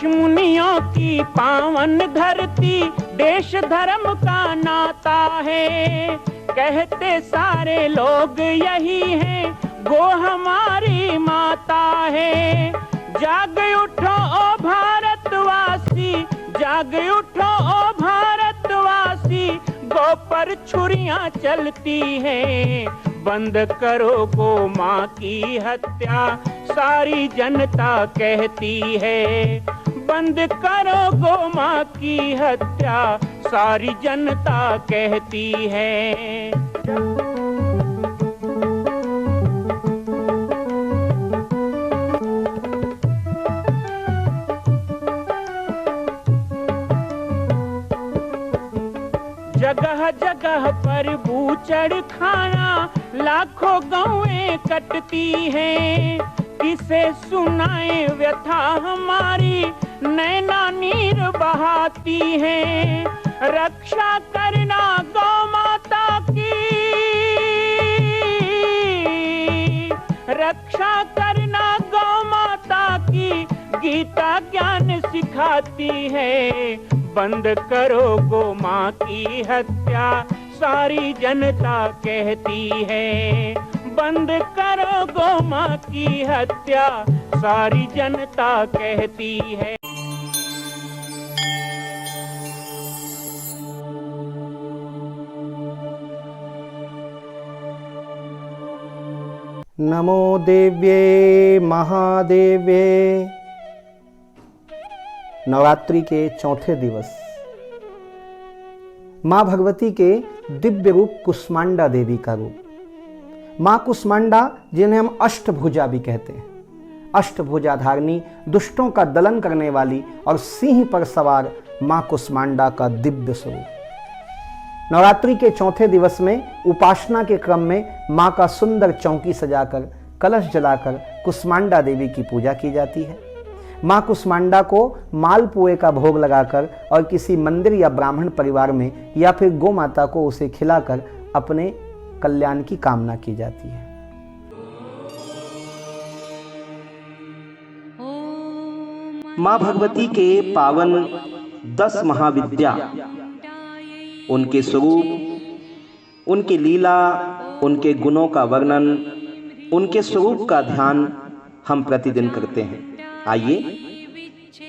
ऋषि मुनियों की पावन धरती, देश धर्म का नाता है। कहते सारे लोग यही हैं, गो हमारी माता है। जाग उठो ओ भारतवासी, जाग उठो ओ भारतवासी, गो पर छुरियां चलती हैं। बंद करो गो माँ की हत्या, सारी जनता कहती है। बंद करो गो माँ की हत्या, सारी जनता कहती है। जगह जगह पर बूचड़ खाना, लाखों गौएं कटती हैं। किसे सुनाए व्यथा हमारी, नैना नीर बहाती हैं। रक्षा करना गौ माता की, रक्षा करना गौ माता की, गीता ज्ञान सिखाती है। बंद करो गो माँ की हत्या, सारी जनता कहती है। बंद करो गो माँ की हत्या, सारी जनता कहती है। नमो देव्ये महादेव्ये। नवरात्रि के चौथे दिवस माँ भगवती के दिव्य रूप कुष्मांडा देवी का रूप। माँ कुष्मांडा, जिन्हें हम अष्टभुजा भी कहते हैं, अष्टभुजा धारिणी, दुष्टों का दलन करने वाली और सिंह पर सवार माँ कुष्मांडा का दिव्य स्वरूप। नवरात्रि के चौथे दिवस में उपासना के क्रम में माँ का सुंदर चौकी सजाकर, कलश जलाकर कुष्मांडा देवी की पूजा की जाती है। माँ कुष्मांडा को मालपुए का भोग लगाकर और किसी मंदिर या ब्राह्मण परिवार में या फिर गौ माता को उसे खिलाकर अपने कल्याण की कामना की जाती है। माँ भगवती के पावन 10 महाविद्या, उनके स्वरूप, उनकी लीला, उनके गुणों का वर्णन, उनके स्वरूप का ध्यान हम प्रतिदिन करते हैं। आइए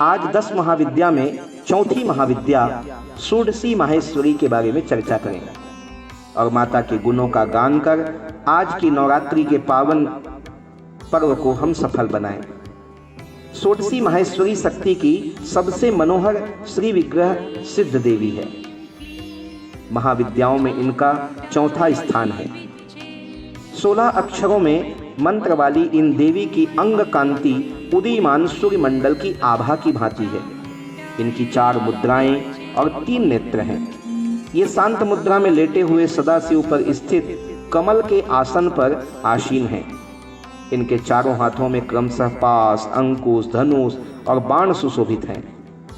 आज 10 महाविद्या में चौथी महाविद्या षोडशी माहेश्वरी के बारे में चर्चा करेंगे और माता के गुणों का गान कर आज की नवरात्रि के पावन पर्व को हम सफल बनाएं। षोडशी माहेश्वरी शक्ति की सबसे मनोहर श्री विग्रह सिद्ध देवी है। महाविद्याओं में इनका चौथा स्थान है। 16 अक्षरों में मंत्र वाली इन देवी की अंग कांति उदीयमान सूर्य मंडल की आभा की भांति है। इनकी 4 मुद्राएं और 3 नेत्र हैं। ये शांत मुद्रा में लेटे हुए सदाशिव पर स्थित कमल के आसन पर आसीन हैं। इनके चारों हाथों में क्रमशः पास, अंकुश, धनुष और बाण सुशोभित हैं।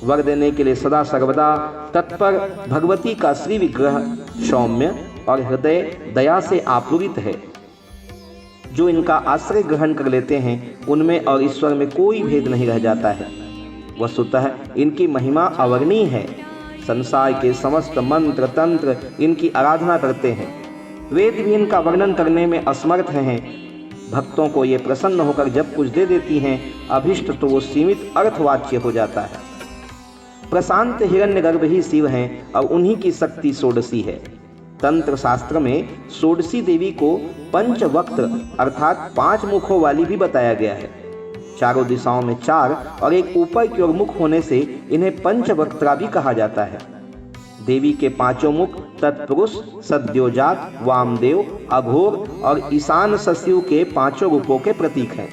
वर देने के लिए सदा सर्वदा तत्पर भगवती का श्री विग्रह सौम्य और हृदय दया से आप्लुत है। जो इनका आश्रय ग्रहण कर लेते हैं उनमें और ईश्वर में कोई भेद नहीं रह जाता है। वस्तुतः इनकी महिमा अवर्णीय है। संसार के समस्त मंत्र तंत्र इनकी आराधना करते हैं। वेद भी इनका वर्णन करने में असमर्थ हैं। भक्तों को ये प्रसन्न होकर जब कुछ दे देती हैं अभिष्ट तो वो सीमित अर्थवाच्य हो जाता है। प्रशांत हिरण्यगर्भ ही शिव हैं और उन्हीं की शक्ति षोडशी है। तंत्र शास्त्र में षोडशी देवी को पंचवक्त्र अर्थात 5 मुखों वाली भी बताया गया है। चारों दिशाओं में 4 और एक ऊपर की ओर मुख होने से इन्हें पंचवक्त्रा भी कहा जाता है। देवी के 5 मुख तत्पुरुष, सद्योजात, वामदेव, अघोर और ईशान सशिव के 5 रूपों के प्रतीक हैं।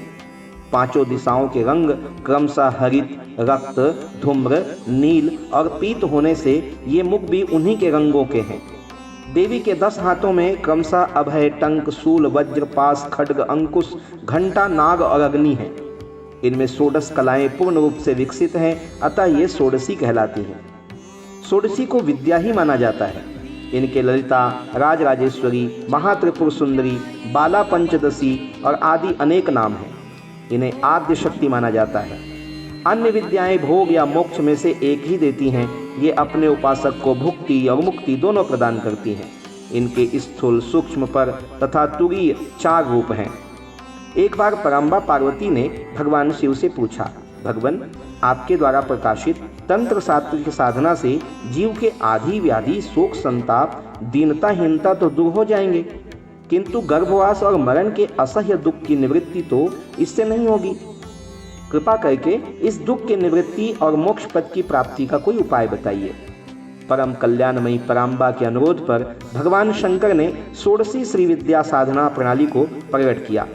5 दिशाओं के रंग क्रमशः हरित, रक्त, धूम्र, नील और पीत होने से ये मुख भी उन्हीं के रंगों के हैं। देवी के 10 हाथों में क्रमशः अभय, टंक, शूल, वज्र, पास, खड्ग, अंकुश, घंटा, नाग और अग्नि है। इनमें षोडश कलाएं पूर्ण रूप से विकसित हैं, अतः ये षोडशी कहलाती हैं। षोडशी को विद्या ही माना जाता है। इनके ललिता, राजराजेश्वरी, महात्रिपुर सुंदरी, बाला पंचदशी और आदि अनेक नाम हैं। इन्हें आद्य शक्ति माना जाता है। अन्य विद्याएं भोग या मोक्ष में से एक ही देती हैं। ये अपने उपासक को भुक्ति और मुक्ति दोनों प्रदान करती हैं। इनके स्थूल, सूक्ष्म, पर तथा तुरीय 4 रूप हैं। एक बार पराम्बा पार्वती ने भगवान शिव से पूछा, भगवान, आपके द्वारा प्रकाशित तंत्र सात्विक साधना से जीव के आदि व्याधि, शोक, संताप, दीनता, हीनता तो दूर हो जाएंगे, किंतु गर्भवास और मरण के असह्य दुख की निवृत्ति तो इससे नहीं होगी। कृपा करके इस दुख की निवृत्ति और मोक्ष पद की प्राप्ति का कोई उपाय बताइए। परम कल्याणमयी पराम्बा के अनुरोध पर भगवान शंकर ने षोडशी श्री विद्या साधना प्रणाली को प्रकट किया।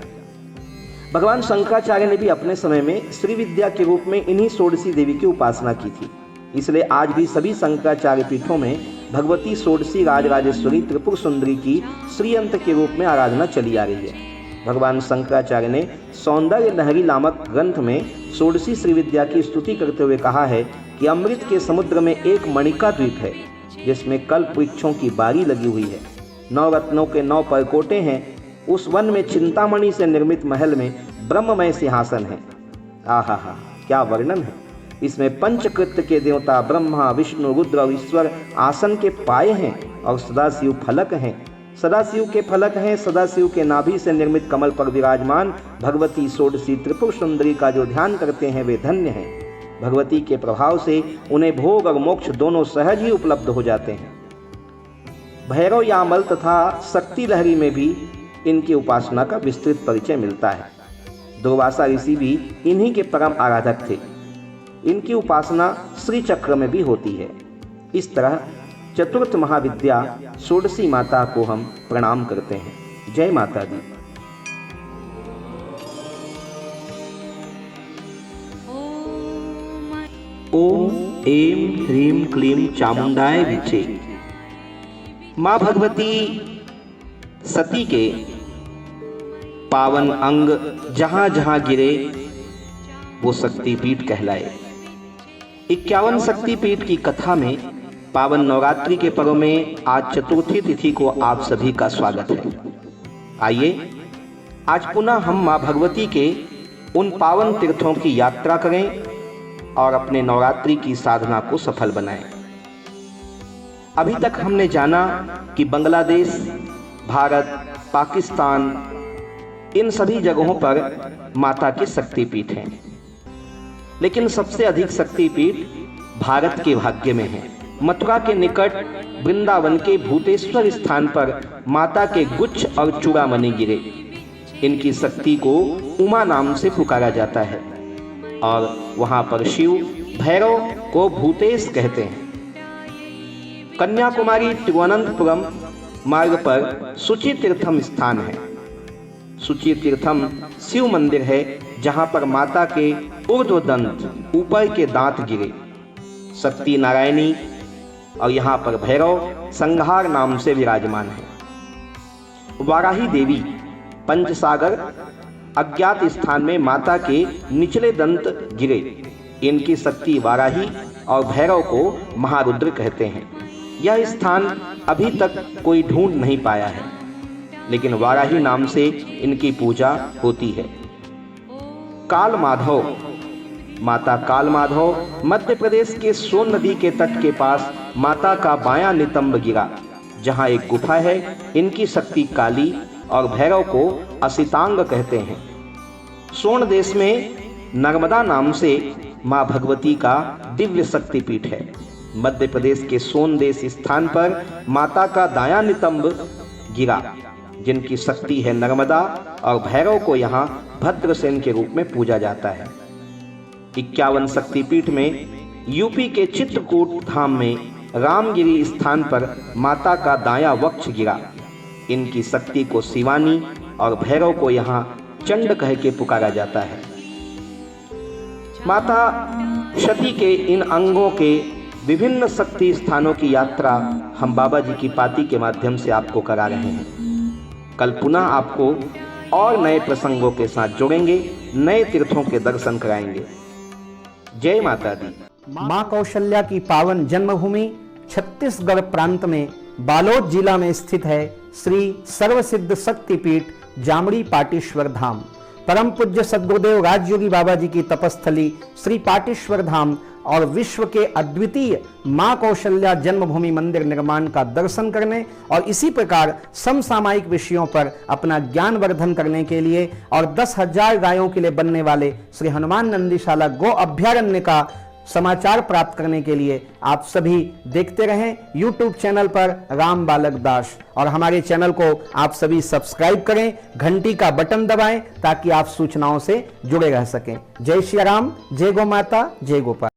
भगवान शंकराचार्य ने भी अपने समय में श्री विद्या के रूप में इन्हीं षोडशी देवी की उपासना की थी। इसलिए आज भी सभी शंकराचार्य पीठों में भगवती षोडशी राजराजेश्वरी त्रिपुर सुंदरी की श्रीयंत्र के रूप में आराधना चली आ रही है। भगवान शंकराचार्य ने सौंदर्य लहरी नामक ग्रंथ में षोडशी श्री विद्या की स्तुति करते हुए कहा है कि अमृत के समुद्र में एक मणिका द्वीप है, जिसमें कल्प वृक्षों की बारी लगी हुई है। 9 रत्नों के 9 परकोटे हैं। उस वन में चिंतामणि से निर्मित महल में ब्रह्ममय सिंहासन है। आहा हा, क्या वर्णन है। इसमें पंचकृत्य के देवता ब्रह्मा, विष्णु, रुद्र और ईश्वर आसन के पाए हैं और सदाशिव फलक हैं। सदाशिव के फलक हैं। सदाशिव के नाभि से निर्मित कमल पर विराजमान भगवती षोडशी त्रिपुर सुंदरी का जो ध्यान करते हैं वे धन्य हैं। भगवती के प्रभाव से उन्हें भोग और मोक्ष दोनों सहज ही उपलब्ध हो जाते हैं। भैरव यामल तथा शक्ति लहरी में भी इनकी उपासना का विस्तृत परिचय मिलता है। दुर्वासा ऋषि भी इन्हीं के परम आराधक थे। इनकी उपासना श्री चक्र में भी होती है। इस तरह चतुर्थ महाविद्या षोडशी माता को हम प्रणाम करते हैं। जय माता दी। ओम ऐं ह्रीं क्लीं चामुंडाय विचे। माँ भगवती सती के पावन अंग जहां जहां गिरे वो शक्तिपीठ कहलाए। 51 शक्तिपीठ की कथा में पावन नवरात्रि के पर्व में आज चतुर्थी तिथि को आप सभी का स्वागत है। आइए आज पुनः हम माँ भगवती के उन पावन तीर्थों की यात्रा करें और अपने नवरात्रि की साधना को सफल बनाएं। अभी तक हमने जाना कि बांग्लादेश, भारत, पाकिस्तान, इन सभी जगहों पर माता के शक्तिपीठ हैं, लेकिन सबसे अधिक शक्तिपीठ भारत के भाग्य में है। मथुरा के निकट वृंदावन के भूतेश्वर स्थान पर माता के गुच्छ और चूड़ामणि गिरे। इनकी शक्ति को उमा नाम से पुकारा जाता है और वहां पर शिव भैरव को भूतेश कहते हैं। कन्याकुमारी तिरुवनंतपुरम मार्ग पर सुचि तीर्थम स्थान है। सुचि तीर्थम शिव मंदिर है जहां पर माता के ऊर्ध्वदंत, ऊपर के दांत गिरे। शक्ति नारायणी और यहाँ पर भैरव संहार नाम से विराजमान है। वाराही देवी पंचसागर अज्ञात स्थान में माता के निचले दंत गिरे। इनकी शक्ति वाराही और भैरव को महारुद्र कहते हैं। यह स्थान अभी तक कोई ढूंढ नहीं पाया है, लेकिन वाराही नाम से इनकी पूजा होती है। काल माधव, माता काल माधव मध्य प्रदेश के सोन नदी के तट के पास माता का बायां नितंब गिरा, जहां एक गुफा है। इनकी शक्ति काली और भैरव को असितांग कहते हैं। सोन देश में नर्मदा नाम से माँ भगवती का दिव्य शक्तिपीठ है। मध्य प्रदेश के सोन देश स्थान पर माता का दायां नितंब गिरा, जिनकी शक्ति है नर्मदा, और भैरव को यहाँ भद्रसेन के रूप में पूजा जाता है। 51 शक्तिपीठ में यूपी के चित्रकूट धाम में रामगिरी स्थान पर माता का दायां वक्ष गिरा। इनकी शक्ति को शिवानी और भैरव को यहाँ चंड कह के पुकारा जाता है। माता शती के इन अंगों के विभिन्न शक्ति स्थानों की यात्रा हम बाबा जी की पाती के माध्यम से आपको करा रहे हैं। कल पुनः आपको और नए प्रसंगों के साथ जोड़ेंगे, नए तीर्थों के दर्शन कराएंगे। जय माता दी। माँ कौशल्या की पावन जन्मभूमि छत्तीसगढ़ प्रांत में बालोद जिला में स्थित है श्री सर्वसिद्ध शक्तिपीठ जामड़ी पाटेश्वर धाम। परम पूज्य सद्गुरुदेव राजयोगी बाबा जी की तपस्थली श्री पाटेश्वर धाम और विश्व के अद्वितीय मां कौशल्या जन्मभूमि मंदिर निर्माण का दर्शन करने और इसी प्रकार समसामयिक विषयों पर अपना ज्ञान वर्धन करने के लिए और 10,000 गायों के लिए बनने वाले श्री हनुमान नंदीशाला गो अभ्यारण्य का समाचार प्राप्त करने के लिए आप सभी देखते रहें YouTube चैनल पर राम बालक दास, और हमारे चैनल को आप सभी सब्सक्राइब करें, घंटी का बटन दबाएं ताकि आप सूचनाओं से जुड़े रह सकें। जय श्री राम, जय गौ माता, जय गोपाल।